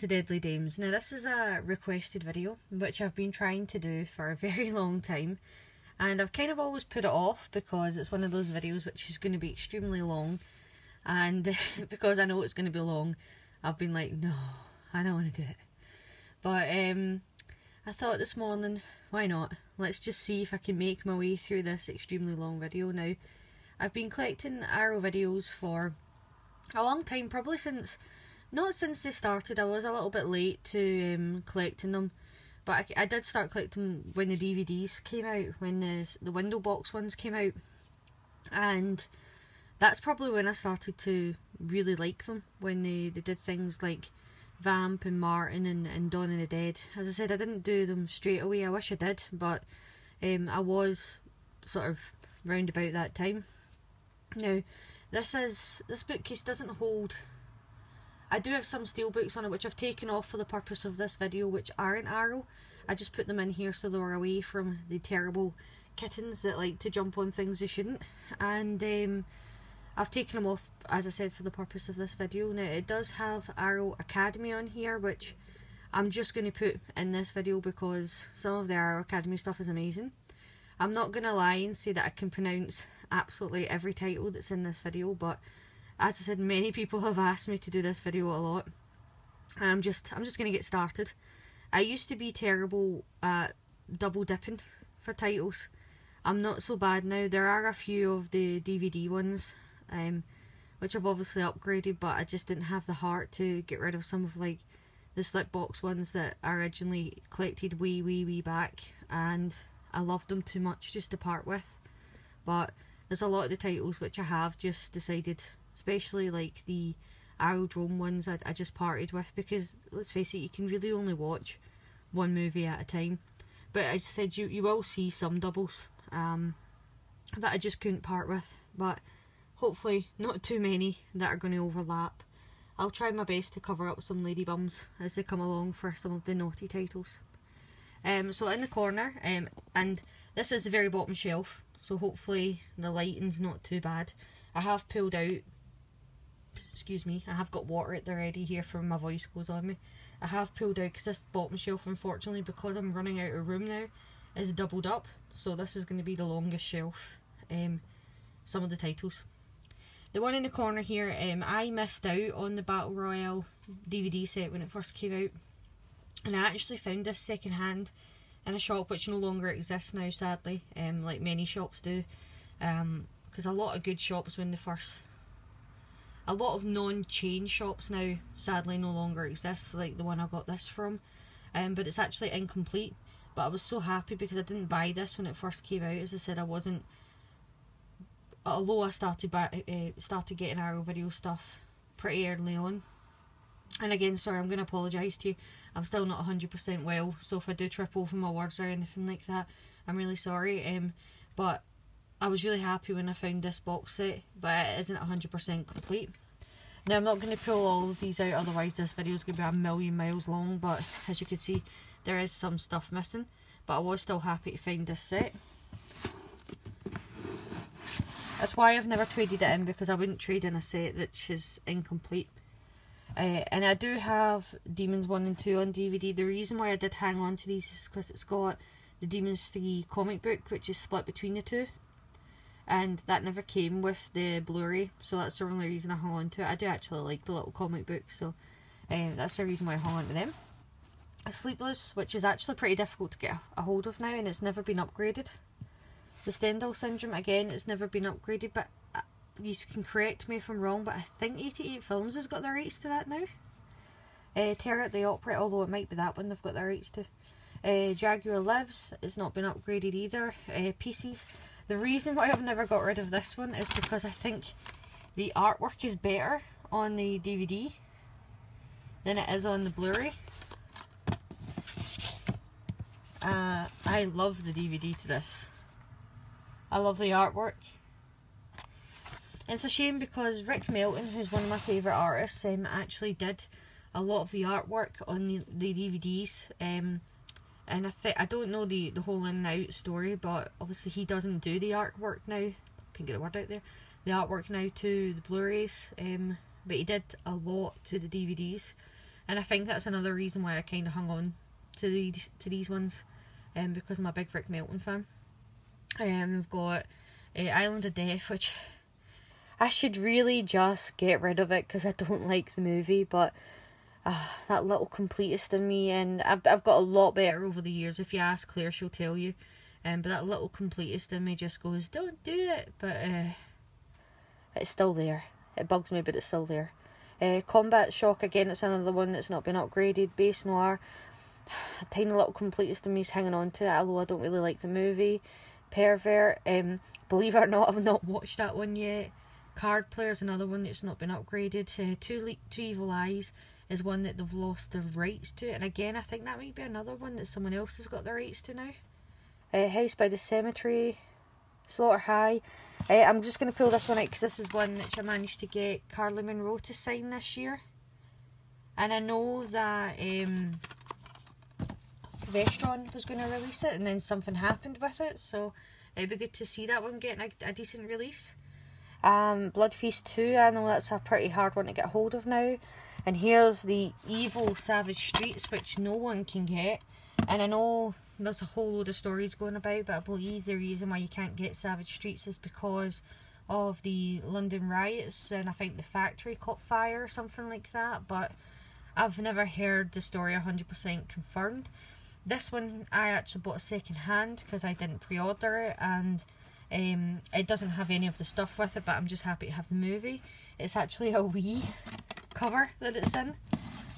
Deadly Dames. Now this is a requested video which I've been trying to do for a very long time, and I've kind of always put it off because it's one of those videos which is going to be extremely long, and because I know it's going to be long, I've been like, no, I don't want to do it. But I thought this morning, why not? Let's just see if I can make my way through this extremely long video. Now, I've been collecting Arrow videos for a long time, probably not since they started. I was a little bit late to collecting them, but I did start collecting when the DVDs came out, when the window box ones came out, and that's probably when I started to really like them, when they did things like Vamp and Martin and Dawn of the Dead. As I said, I didn't do them straight away. I wish I did, but I was sort of round about that time. Now, this bookcase doesn't hold. I do have some steelbooks on it which I've taken off for the purpose of this video, which aren't Arrow. I just put them in here so they were away from the terrible kittens that like to jump on things they shouldn't. And I've taken them off, as I said, for the purpose of this video. Now, it does have Arrow Academy on here, which I'm just going to put in this video because some of the Arrow Academy stuff is amazing. I'm not going to lie and say that I can pronounce absolutely every title that's in this video, but as I said, many people have asked me to do this video a lot, and I'm just going to get started. I used to be terrible at double dipping for titles. I'm not so bad now. There are a few of the DVD ones, which I've obviously upgraded, but I just didn't have the heart to get rid of some of like the slipbox ones that I originally collected way back, and I loved them too much just to part with. But there's a lot of the titles which I have just decided, especially like the Arrowdrome ones, I just parted with, because let's face it, you can really only watch one movie at a time. But as I said, you will see some doubles that I just couldn't part with, but hopefully not too many that are going to overlap. I'll try my best to cover up some lady bums as they come along for some of the naughty titles. So in the corner, and this is the very bottom shelf, so hopefully the lighting's not too bad. I have pulled out, excuse me, I have got water at the ready here for when my voice goes on me. I have pulled out, because this bottom shelf, unfortunately, because I'm running out of room now, is doubled up, so this is going to be the longest shelf. Some of the titles. The one in the corner here, I missed out on the Battle Royale DVD set when it first came out, and I actually found this second hand in a shop which no longer exists now, sadly, like many shops do, because a lot of good shops when they first, a lot of non-chain shops now sadly no longer exist, like the one I got this from, but it's actually incomplete. But I was so happy because I didn't buy this when it first came out. As I said, I wasn't, although I started getting Arrow video stuff pretty early on. And again, sorry, I'm going to apologise to you. I'm still not 100% well, so if I do trip over my words or anything like that, I'm really sorry. But I was really happy when I found this box set, but it isn't 100% complete. Now, I'm not going to pull all of these out, otherwise this video is going to be a million miles long, but as you can see, there is some stuff missing. But I was still happy to find this set. That's why I've never traded it in, because I wouldn't trade in a set which is incomplete. And I do have Demons 1 and 2 on DVD. The reason why I did hang on to these is because it's got the Demons 3 comic book, which is split between the two. And that never came with the Blu-ray, so that's the only reason I hung on to it. I do actually like the little comic books, so that's the reason why I hung on to them. A Sleepless, which is actually pretty difficult to get a hold of now, and it's never been upgraded. The Stendhal Syndrome, again, it's never been upgraded, but you can correct me if I'm wrong, but I think 88 Films has got the rights to that now. Terror at the Opera, although it might be that one they've got the rights to. Jaguar Lives, it's not been upgraded either. Pieces. The reason why I've never got rid of this one is because I think the artwork is better on the DVD than it is on the Blu-ray. I love the DVD to this. I love the artwork. It's a shame because Rick Melton, who's one of my favourite artists, actually did a lot of the artwork on the DVDs. And I don't know the whole in and out story, but obviously he doesn't do the artwork now. Can get the word out there. The artwork now to the Blu-rays, but he did a lot to the DVDs. and I think that's another reason why I kind of hung on to these ones, because I'm a big Rick Melton fan. We've got Island of Death, which I should really just get rid of it because I don't like the movie, but that little completist in me, and I've got a lot better over the years. If you ask Claire, she'll tell you. But that little completist in me just goes, don't do it. But it's still there. It bugs me, but it's still there. Combat Shock, again, it's another one that's not been upgraded. Base Noir, a tiny little completist in me's hanging on to it, although I don't really like the movie. Pervert, believe it or not, I've not watched that one yet. Card Player's another one that's not been upgraded. Two Evil Eyes is one that they've lost the rights to, and again, I think that might be another one that someone else has got the rights to now. House by the Cemetery, Slaughter High. I'm just going to pull this one out because this is one that I managed to get Carly Monroe to sign this year. And I know that Vestron was going to release it, and then something happened with it, so it'd be good to see that one getting a decent release. Blood Feast 2, I know that's a pretty hard one to get hold of now. And here's the Evil Savage Streets, which no one can get. And I know there's a whole load of stories going about, but I believe the reason why you can't get Savage Streets is because of the London riots, and I think the factory caught fire or something like that, but I've never heard the story 100% confirmed. This one I actually bought second hand because I didn't pre-order it, and it doesn't have any of the stuff with it, but I'm just happy to have the movie. It's actually a Wii cover that it's in,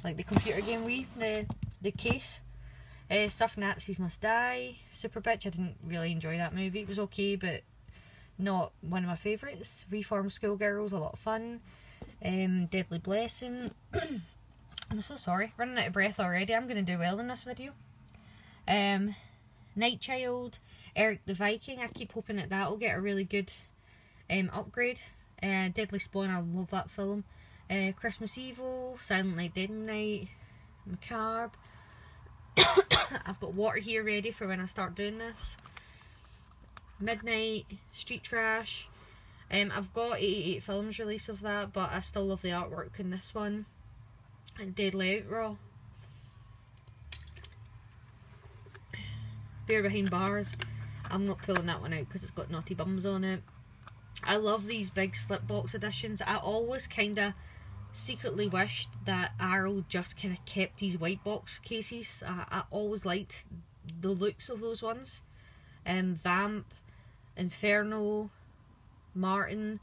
like the computer game Wii, the case. Stuff Nazis Must Die, Super Bitch, I didn't really enjoy that movie. It was okay, but not one of my favourites. Reformed Schoolgirls, a lot of fun. Deadly Blessing. I'm so sorry, running out of breath already. I'm going to do well in this video. Night Child, Eric the Viking, I keep hoping that that'll get a really good upgrade. Deadly Spawn, I love that film. Christmas Evil, Silent Night, Deadly Night, Macabre. I've got water here ready for when I start doing this. Midnight, Street Trash. I've got 88 films release of that, but I still love the artwork in this one. And Deadly Outraw. Bear Behind Bars. I'm not pulling that one out because it's got Naughty Bums on it. I love these big slip box editions. I always kind of secretly wished that Arrow just kind of kept these white box cases. I always liked the looks of those ones. Vamp, Inferno, Martin.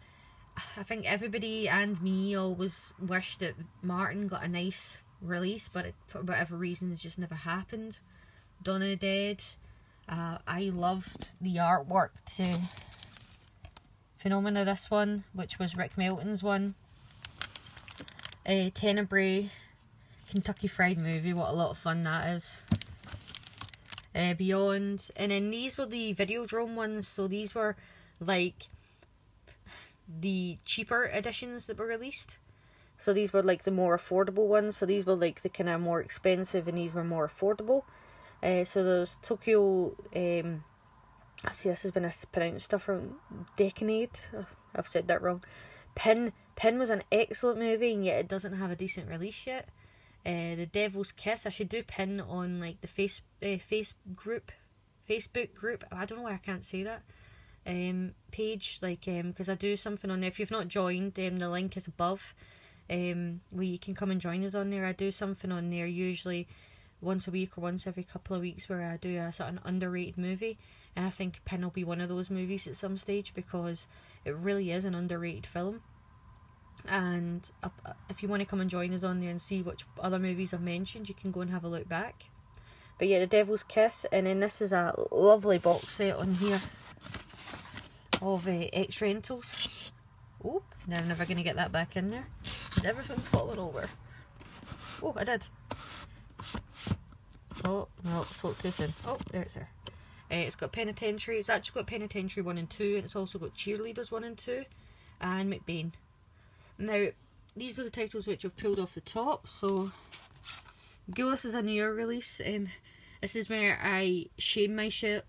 I think everybody and me always wished that Martin got a nice release, but it, for whatever reason, it's just never happened. Dawn of the Dead. I loved the artwork to Phenomena, this one, which was Rick Melton's one. Tenebrae, Kentucky Fried Movie, what a lot of fun that is. Beyond, and then these were the Videodrome ones, so these were like the cheaper editions that were released. So these were like the more affordable ones, so these were like the kind of more expensive and these were more affordable. So there's Tokyo, I see this has been pronounced stuff from Decade. Oh, I've said that wrong. Pin was an excellent movie, and yet it doesn't have a decent release yet. The Devil's Kiss. I should do Pin on like the Facebook group. I don't know why I can't say that. Page, like, because I do something on there. If you've not joined, the link is above. Where you can come and join us on there. I do something on there usually once a week or once every couple of weeks where I do a sort of underrated movie, and I think Pin will be one of those movies at some stage because it really is an underrated film. And if you want to come and join us on there and see which other movies I've mentioned, you can go and have a look back. But yeah, The Devil's Kiss, and then this is a lovely box set on here of X Rentals. Oh, now I'm never going to get that back in there. Everything's falling over. Oh, I did. Oh, no, spoke too soon. Oh, there it's there. It's got Penitentiary. It's actually got Penitentiary 1 and 2, and it's also got Cheerleaders 1 and 2, and McBain. Now, these are the titles which I've pulled off the top. So, Ghoulish is a newer release. This is where I shame myself.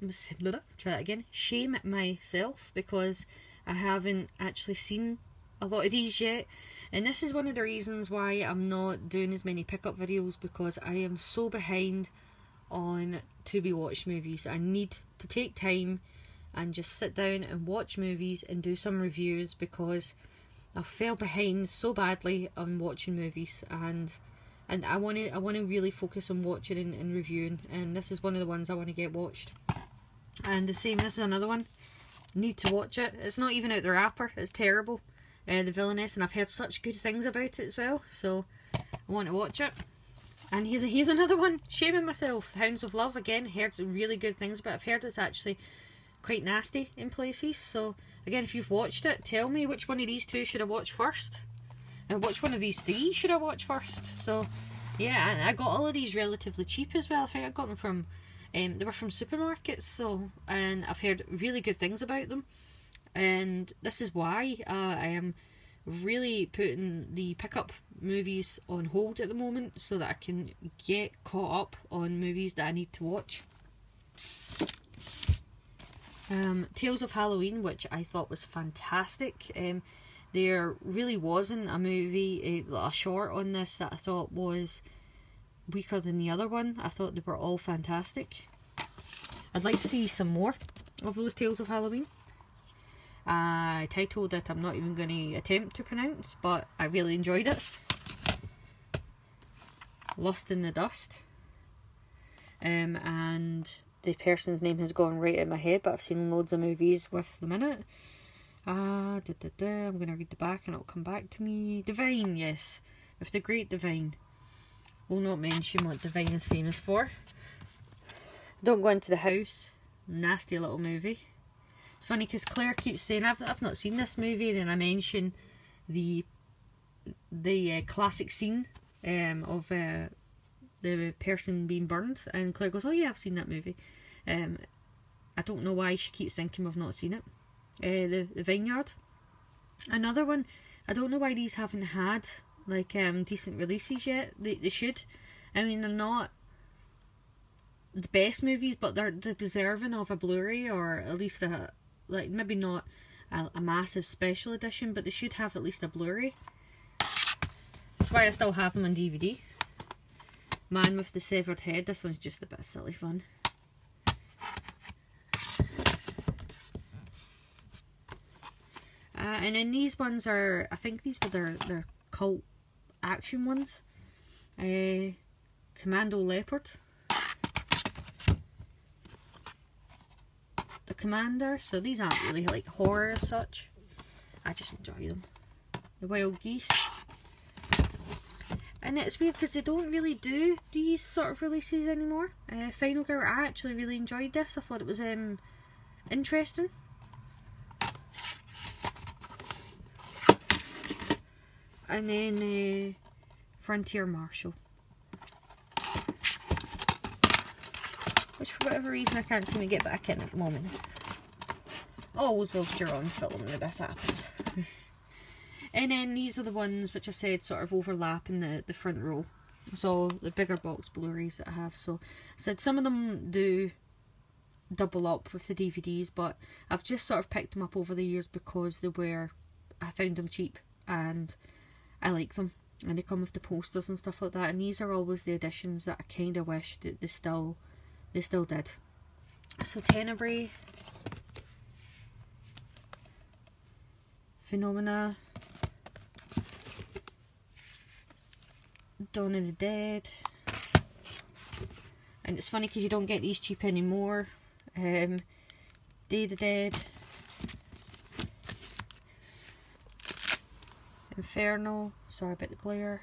Try that again. Shame myself because I haven't actually seen a lot of these yet. And this is one of the reasons why I'm not doing as many pickup videos, because I am so behind on to be watched movies. I need to take time and just sit down and watch movies and do some reviews, because I fell behind so badly on watching movies, and I want to really focus on watching and reviewing, and this is one of the ones I want to get watched. And the same, this is another one. Need to watch it. It's not even out the wrapper. It's terrible. The Villainess, and I've heard such good things about it as well, so I want to watch it. And here's another one. Shaming myself. Hounds of Love, again, heard really good things, but I've heard it's actually quite nasty in places. So again, if you've watched it, tell me which one of these two should I watch first, and which one of these three should I watch first. So yeah, and I got all of these relatively cheap as well. I think I got them from they were from supermarkets, so, and I've heard really good things about them, and this is why I am really putting the pickup movies on hold at the moment, so that I can get caught up on movies that I need to watch. Tales of Halloween, which I thought was fantastic. There really wasn't a movie, a short on this that I thought was weaker than the other one. I thought they were all fantastic. I'd like to see some more of those Tales of Halloween. I titled it, I'm not even going to attempt to pronounce, but I really enjoyed it. Lust in the Dust. And the person's name has gone right out of my head, but I've seen loads of movies with them in it. I'm going to read the back and it'll come back to me. Divine, yes. With the great Divine. Will not mention what Divine is famous for. Don't Go Into the House. Nasty little movie. It's funny because Claire keeps saying I've not seen this movie, and then I mention the classic scene of the person being burned, and Claire goes, "Oh yeah, I've seen that movie." I don't know why she keeps thinking I've not seen it. The Vineyard, another one. I don't know why these haven't had like decent releases yet. They should. I mean, they're not the best movies, but they're deserving of a Blu-ray, or at least a, like, maybe not a massive special edition, but they should have at least a Blu-ray. That's why I still have them on DVD. Man with the Severed Head. This one's just a bit of silly fun. And then these ones are, I think these were their cult action ones. Commando Leopard. The Commander. So these aren't really like horror as such. I just enjoy them. The Wild Geese. And it's weird because they don't really do these sort of releases anymore. Final Girl, I actually really enjoyed this. I thought it was interesting. And then Frontier Marshal, which for whatever reason I can't seem to get back in at the moment. Always whilst you're on film that this happens. And then these are the ones which I said sort of overlap in the front row. So the bigger box Blu-rays that I have. So I said some of them do double up with the DVDs, but I've just sort of picked them up over the years because I found them cheap and I like them. And they come with the posters and stuff like that. And these are always the editions that I kind of wish that they still did. So Tenebrae, Phenomena, Dawn of the Dead. And it's funny because you don't get these cheap anymore. Day of the Dead, Inferno, sorry about the glare,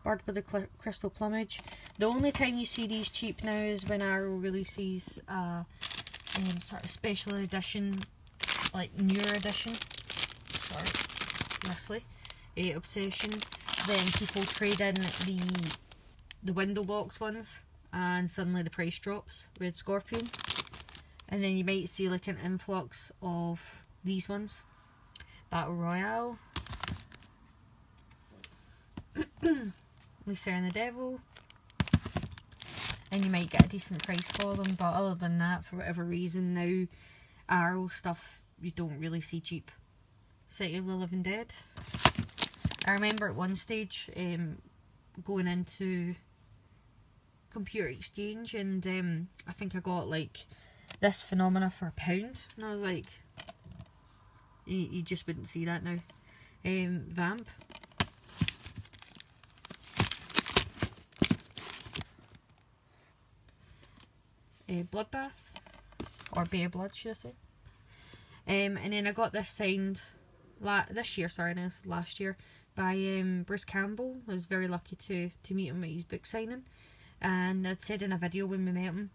Bird with the Crystal Plumage. The only time you see these cheap now is when Arrow releases sort of special edition, like newer edition, sorry, mostly, Obsession. Then people trade in the window box ones, and suddenly the price drops. Red Scorpion. And then you might see like an influx of these ones. Battle Royale. Lucifer and the Devil. And you might get a decent price for them, but other than that, for whatever reason now, Arrow stuff you don't really see cheap City of the Living Dead. I remember at one stage going into Computer Exchange, and I think I got like this Phenomena for £1, and I was like, you just wouldn't see that now. Vamp. Bloodbath, or Bear Blood, should I say. And then I got this signed this year, sorry, no, last year, by Bruce Campbell. I was very lucky to meet him at his book signing, and I'd said in a video when we met him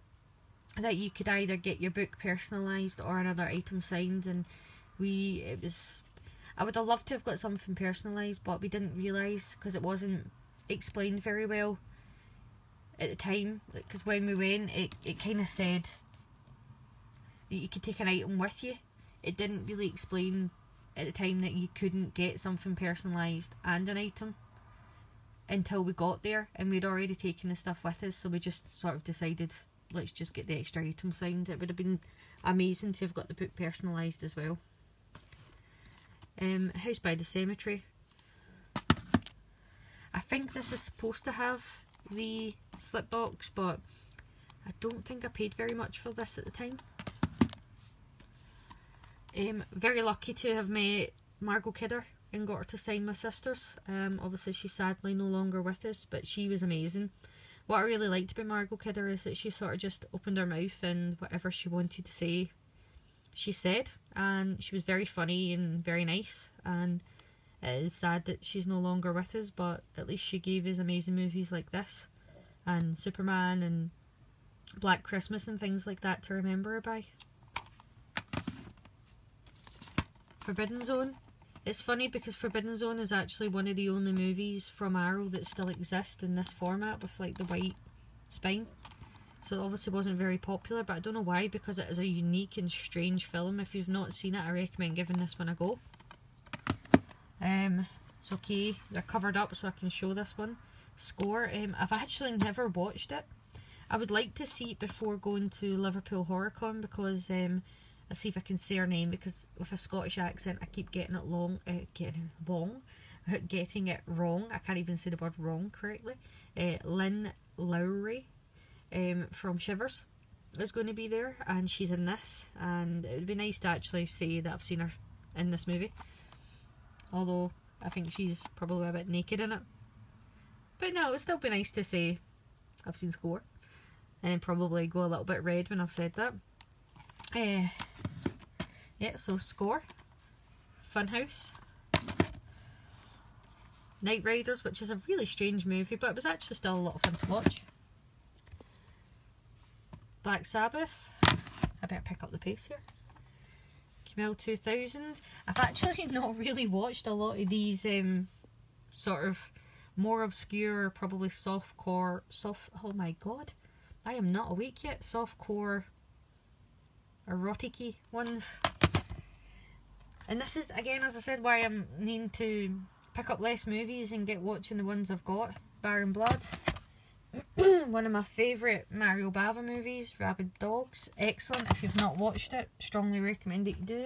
that you could either get your book personalised or another item signed, and I would have loved to have got something personalised, but we didn't realise, because it wasn't explained very well at the time, because when we went, it kind of said that you could take an item with you. It didn't really explain at the time that you couldn't get something personalised and an item until we got there, and we'd already taken the stuff with us, so we just sort of decided, let's just get the extra item signed. It would have been amazing to have got the book personalised as well. House by the Cemetery. I think this is supposed to have the slip box, but I don't think I paid very much for this at the time. Very lucky to have met Margot Kidder and got her to sign my sisters. Obviously she's sadly no longer with us, but she was amazing. What I really liked about Margot Kidder is that she sort of just opened her mouth, and whatever she wanted to say, she said, and she was very funny and very nice. And it is sad that she's no longer with us, but at least she gave us amazing movies like this, and Superman and Black Christmas and things like that to remember her by. Forbidden Zone. It's funny because Forbidden Zone is actually one of the only movies from Arrow that still exist in this format with like the white spine. So it obviously wasn't very popular, but I don't know why, because it is a unique and strange film. If you've not seen it, I recommend giving this one a go. It's okay, they're covered up so I can show this one. Score. I've actually never watched it. I would like to see it before going to Liverpool HorrorCon, because I'll see if I can say her name, because with a Scottish accent I keep getting it getting it wrong. I can't even say the word wrong correctly. Lynn Lowry from Shivers is going to be there, and she's in this, and it would be nice to actually say that I've seen her in this movie, although I think she's probably a bit naked in it. But no, it would still be nice to say I've seen Score, and then probably go a little bit red when I've said that. Yeah, so Score, Funhouse, Night Riders, which is a really strange movie, but it was actually still a lot of fun to watch. Black Sabbath. I better pick up the pace here. Camille 2000. I've actually not really watched a lot of these sort of more obscure, probably softcore, oh my god, I am not awake yet, softcore, erotic-y ones. And this is, again, as I said, why I'm needing to pick up less movies and get watching the ones I've got. Baron Blood. One of my favourite Mario Bava movies, Rabid Dogs. Excellent. If you've not watched it, strongly recommend that you do.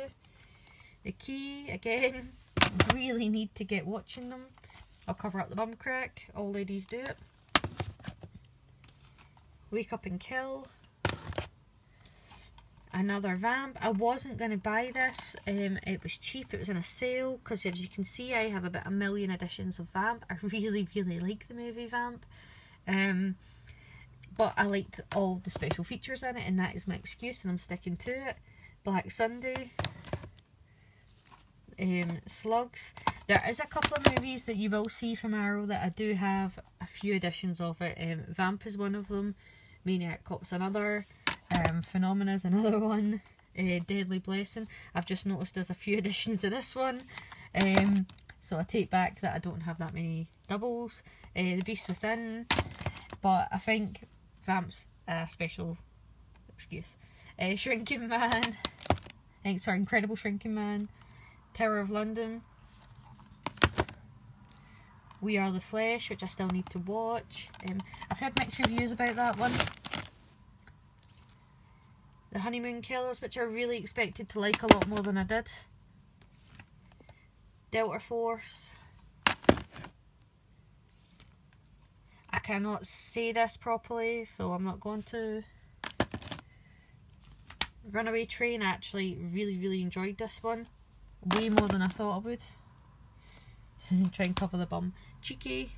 The Key, again, really need to get watching them. I'll cover up the bum crack. All ladies do it. Wake Up and Kill. Another Vamp. I wasn't going to buy this. It was cheap. It was in a sale, because as you can see, I have about 1 million editions of Vamp. I really, really like the movie Vamp. But I liked all the special features in it, and that is my excuse, and I'm sticking to it. Black Sunday. Slugs. There is a couple of movies that you will see from Arrow that I do have a few editions of it. Vamp is one of them. Maniac Cop's another. Phenomena is another one. Deadly Blessing. I've just noticed there's a few editions of this one. So I take back that I don't have that many doubles. The Beast Within. But I think Vamp's a special excuse. Shrinking Man. Incredible Shrinking Man. Tower of London. We Are the Flesh, which I still need to watch. I've heard mixed reviews about that one. The Honeymoon Killers, which I really expected to like a lot more than I did. Delta Force. I cannot say this properly, so I'm not going to. Runaway Train, I actually really enjoyed this one. Way more than I thought I would. Try and cover the bum. Cheeky.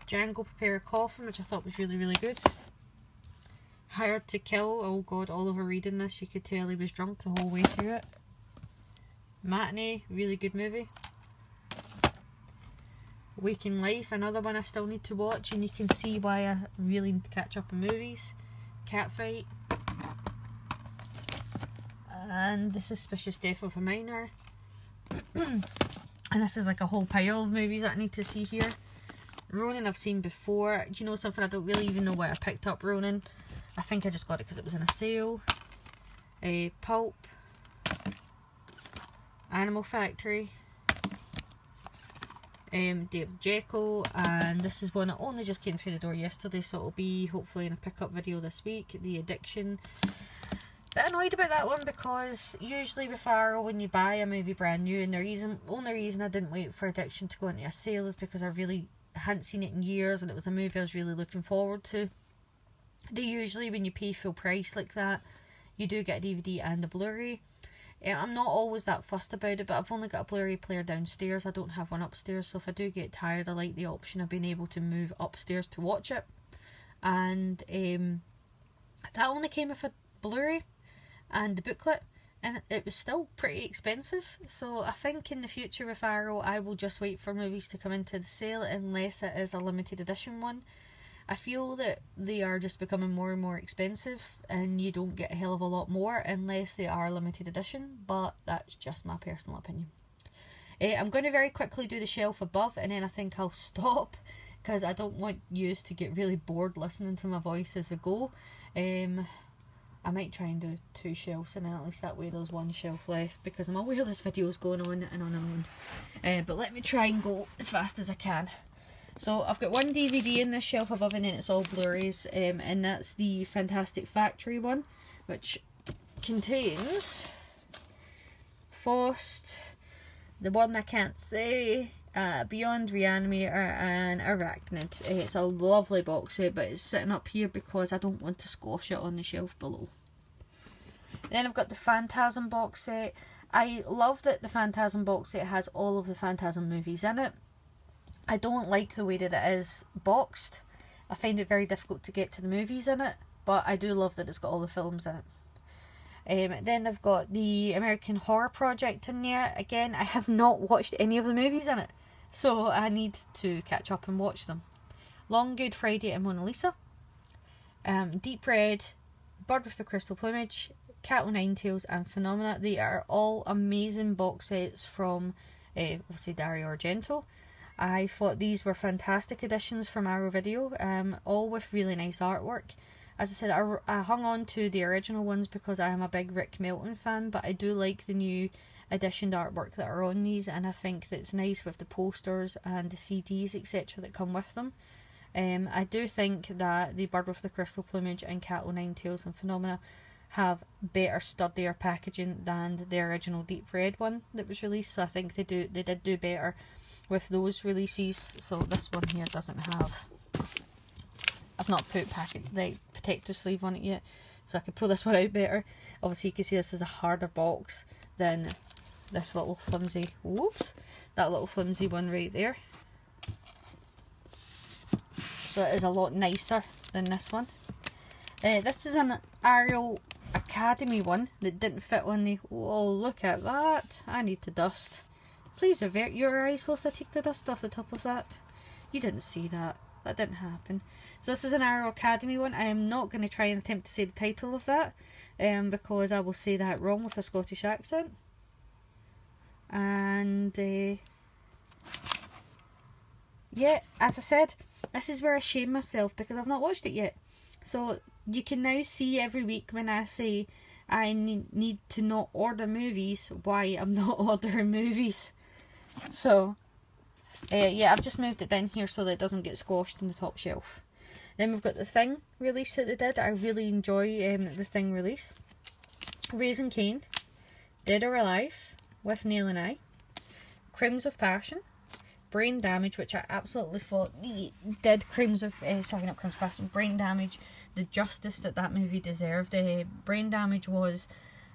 Django Prepare a Coffin, which I thought was really good. Hired to Kill. Oh god, Oliver reading this, you could tell he was drunk the whole way through it. Matinee, really good movie. Waking Life, another one I still need to watch, and you can see why I really need to catch up on movies. Catfight. And The Suspicious Death of a Minor. And this is like a whole pile of movies that I need to see here. Ronin I've seen before. Do you know something? I don't really even know why I picked up Ronin. I think I just got it because it was in a sale. Pulp. Animal Factory. David Jekyll, and this is one that only just came through the door yesterday, so it'll be hopefully in a pickup video this week. The Addiction. Bit annoyed about that one because usually with Arrow, when you buy a movie brand new, and the only reason I didn't wait for Addiction to go into a sale is because I really hadn't seen it in years, and it was a movie I was really looking forward to. They usually, when you pay full price like that, you do get a DVD and a Blu-ray. I'm not always that fussed about it, but I've only got a Blu-ray player downstairs. I don't have one upstairs, so if I do get tired, I like the option of being able to move upstairs to watch it. And that only came with a Blu-ray and the booklet, and it was still pretty expensive. So I think in the future with Arrow, I will just wait for movies to come into the sale unless it is a limited edition one. I feel that they are just becoming more and more expensive, and you don't get a hell of a lot more unless they are limited edition, but that's just my personal opinion. I'm going to very quickly do the shelf above, and then I think I'll stop, because I don't want you to get really bored listening to my voice as I go. I might try and do 2 shelves, and then at least that way there's 1 shelf left, because I'm aware this video is going on and on and on. But let me try and go as fast as I can. So I've got 1 DVD in this shelf above, and then it's all Blu-rays, and that's the Fantastic Factory one, which contains Faust, The One I Can't Say, Beyond Reanimator, and Arachnid. It's a lovely box set, but it's sitting up here because I don't want to squash it on the shelf below. Then I've got the Phantasm box set. I love that the Phantasm box set has all of the Phantasm movies in it. I don't like the way that it is boxed. I find it very difficult to get to the movies in it, but I do love that it's got all the films in it. Then I've got the American Horror Project in there. Again, I have not watched any of the movies in it, so I need to catch up and watch them. Long Good Friday and Mona Lisa. Deep Red, Bird with the Crystal Plumage, Cat o' Nine Tails, and Phenomena. They are all amazing box sets from, obviously, Dario Argento. I thought these were fantastic additions from Arrow Video, all with really nice artwork. As I said, I hung on to the original ones because I am a big Rick Melton fan, but I do like the new editioned artwork that are on these, and I think that it's nice with the posters and the CDs, etc. that come with them. I do think that the Bird with the Crystal Plumage and Cat o' Nine Tails and Phenomena have better, sturdier packaging than the original Deep Red one that was released, so I think they did do better with those releases. So this one here doesn't have, I've not put the protective sleeve on it yet, so I can pull this one out better. Obviously you can see this is a harder box than this little flimsy, whoops, that little flimsy one right there. So it is a lot nicer than this one. This is an Arrow Academy one that didn't fit on the, oh look at that, I need to dust. Please avert your eyes whilst I take the dust off the top of that. You didn't see that. That didn't happen. So this is an Arrow Academy one. I am not going to try and attempt to say the title of that, because I will say that wrong with a Scottish accent. And yeah, as I said, this is where I shame myself because I've not watched it yet. So you can now see every week when I say I need to not order movies, why I'm not ordering movies. So yeah, I've just moved it down here so that it doesn't get squashed in the top shelf. Then we've got The Thing release that they did. I really enjoy The Thing release. Raising Cain, Dead or Alive with Neil and I, Crimes of Passion, Brain Damage, which I absolutely thought did Brain Damage, the justice that movie deserved. Brain Damage was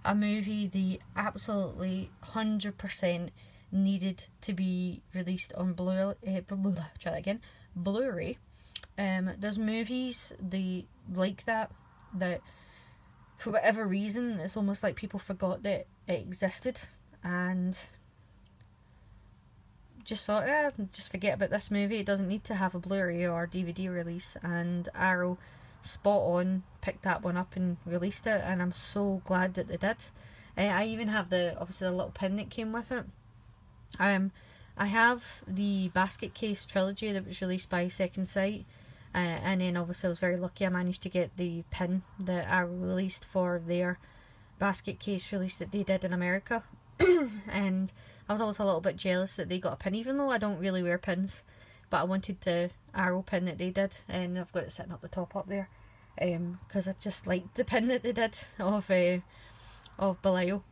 a movie they absolutely 100% needed to be released on Blu-ray. There's movies like that for whatever reason it's almost like people forgot that it existed and just thought, just forget about this movie, it doesn't need to have a Blu-ray or DVD release. And Arrow spot on picked that one up and released it, and I'm so glad that they did. I even have obviously the little pin that came with it. I have the Basket Case trilogy that was released by Second Sight, and then obviously I was very lucky I managed to get the pin that Arrow released for their Basket Case release that they did in America. And I was always a little bit jealous that they got a pin, even though I don't really wear pins, but I wanted the Arrow pin that they did, and I've got it sitting up the top up there, because I just liked the pin that they did of Belial.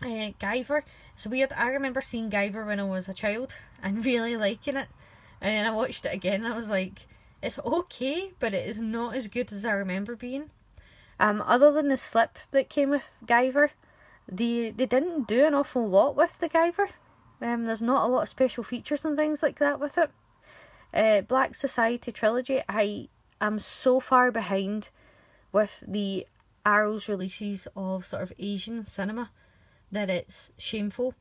Guyver, it's weird, I remember seeing Guyver when I was a child and really liking it, and then I watched it again and I was like, it's okay, but it is not as good as I remember being. Other than the slip that came with Guyver, they didn't do an awful lot with the Guyver. There's not a lot of special features and things like that with it. Black Society trilogy, I am so far behind with the Arrow's releases of sort of Asian cinema that it's shameful.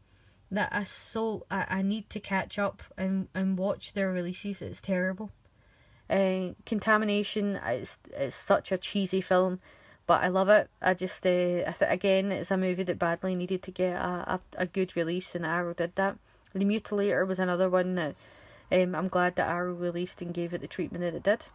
That I need to catch up and watch their releases. It's terrible. Contamination is such a cheesy film, but I love it. I just again, it's a movie that badly needed to get a good release, and Arrow did that. The Mutilator was another one that I'm glad that Arrow released and gave it the treatment that it did.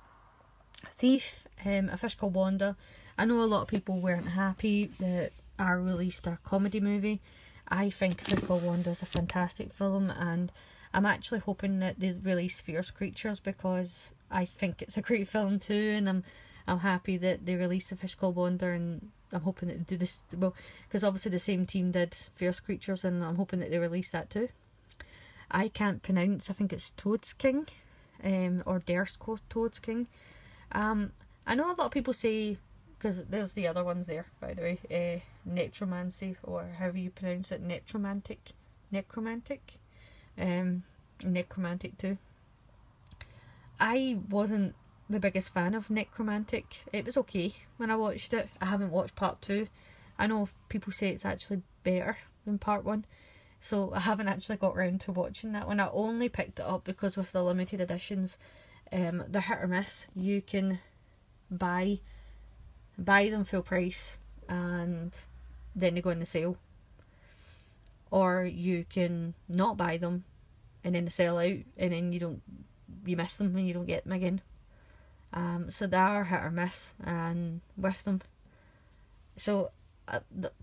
Thief, A Fish Called Wanda. I know a lot of people weren't happy that Arrow released a comedy movie. I think A Fish Called Wanda is a fantastic film, and I'm actually hoping that they release Fierce Creatures because I think it's a great film too, and I'm happy that they released A Fish Called Wanda, and I'm hoping that they do this, well, because obviously the same team did Fierce Creatures, and I'm hoping that they release that too. I can't pronounce, I think it's Toad's King, or Durst Toad's King. I know a lot of people say, because there's the other ones there, by the way, Necromancy, or however you pronounce it, Necromantic, Necromantic too. I wasn't the biggest fan of Necromantic. It was okay when I watched it. I haven't watched part 2. I know people say it's actually better than part 1, so I haven't actually got around to watching that one. I only picked it up because with the limited editions, they're hit or miss. You can buy them full price and then they go on the sale, or you can not buy them and then they sell out and then you miss them and you don't get them again. So they are hit or miss and with them. So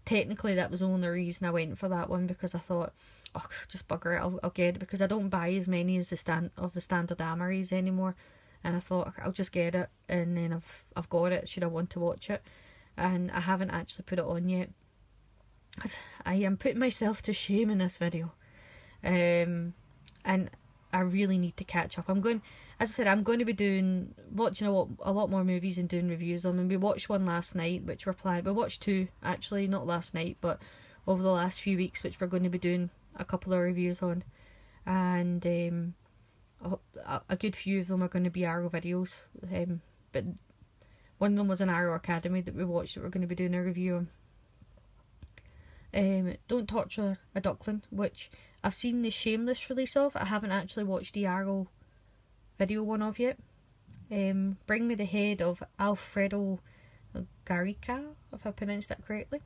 technically that was the only reason I went for that one, because I thought, oh, just bugger it, I'll get it, because I don't buy as many as the standard Amaries anymore, and I thought I'll just get it, and then I've got it should I want to watch it, and I haven't actually put it on yet. I am putting myself to shame in this video, and I really need to catch up. I'm going to be watching a lot more movies and doing reviews on them. We watched one last night, which we're planning. We watched 2 actually, not last night, but over the last few weeks, which we're going to be doing a couple of reviews on, and a good few of them are going to be Arrow videos. But one of them was an Arrow Academy that we watched that we're going to be doing a review on. Don't Torture a Duckling, which I've seen the Shameless release of. I haven't actually watched the Arrow video one of yet. Bring Me the Head of Alfredo Garrica, if I pronounced that correctly.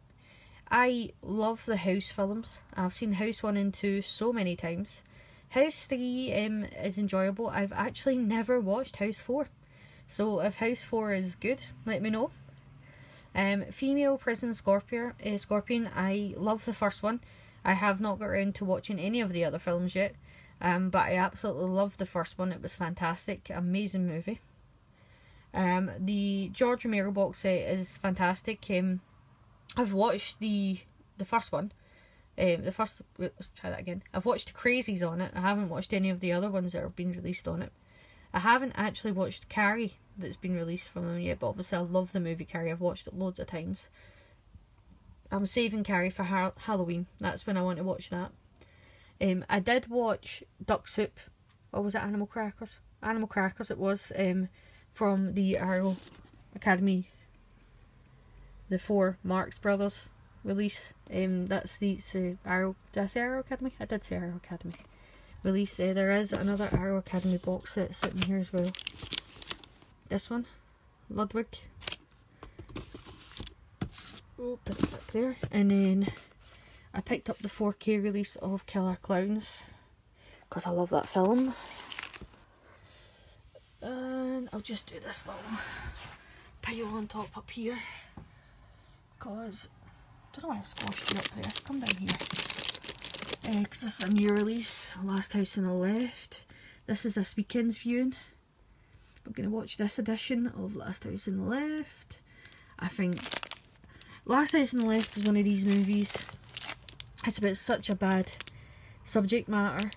I love the House films. I've seen House 1 and 2 so many times. House 3 is enjoyable. I've actually never watched House 4. So if House 4 is good, let me know. Female Prison Scorpion, I love the first one. I have not got around to watching any of the other films yet, but I absolutely loved the first one. It was fantastic, amazing movie. The George Romero box set is fantastic. I've watched the first one. Let's try that again. I've watched the Crazies on it. I haven't watched any of the other ones that have been released on it. I haven't actually watched Carrie that's been released from them yet, but obviously I love the movie Carrie. I've watched it loads of times. I'm saving Carrie for Halloween. That's when I want to watch that. I did watch Duck Soup. Or was it Animal Crackers? Animal Crackers it was. From the Arrow Academy. The 4 Marx Brothers release. That's the Arrow. Did I say Arrow Academy? I did say Arrow Academy release. There is another Arrow Academy box set sitting here as well. This one, Ludwig. Oh, put it back there. And then I picked up the 4K release of Killer Clowns because I love that film. And I'll just do this little pile on top up here because I don't know why I've squashed it up there. Come down here. Because this is a new release, Last House on the Left. This is this weekend's viewing. I'm going to watch this edition of Last House on the Left. I think Last House on the Left is one of these movies. It's about such a bad subject matter,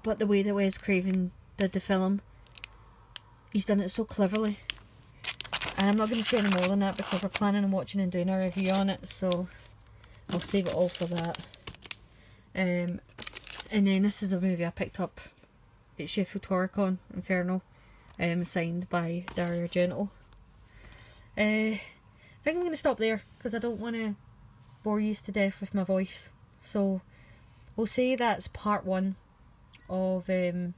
but the way that Wes Craven did the film, he's done it so cleverly. And I'm not going to say any more than that because we're planning on watching and doing a review on it, so I'll save it all for that. And then this is a movie I picked up at Sheffield Toricon, Inferno, signed by Dario Argento. I think I'm going to stop there because I don't want to bore you to death with my voice. So we'll say that's part 1 of my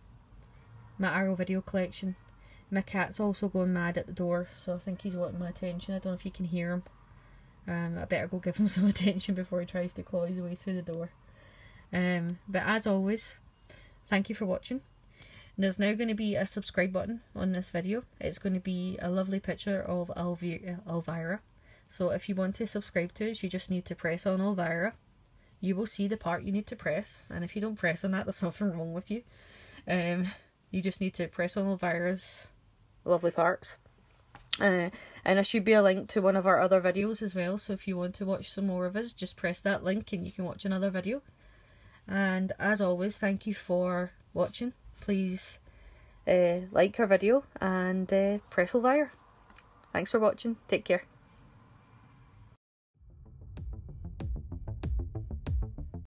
Arrow video collection. My cat's also going mad at the door, so I think he's wanting my attention. I don't know if you can hear him. I better go give him some attention before he tries to claw his way through the door. But as always, thank you for watching. There's now going to be a subscribe button on this video. It's going to be a lovely picture of Elvira. So if you want to subscribe to us, you just need to press on Elvira. You will see the part you need to press, and if you don't press on that, there's something wrong with you. You just need to press on Elvira's lovely parts. And there should be a link to one of our other videos as well, so if you want to watch some more of us, just press that link and you can watch another video. And as always, thank you for watching. Please like our video and press Elvira. Thanks for watching. Take care.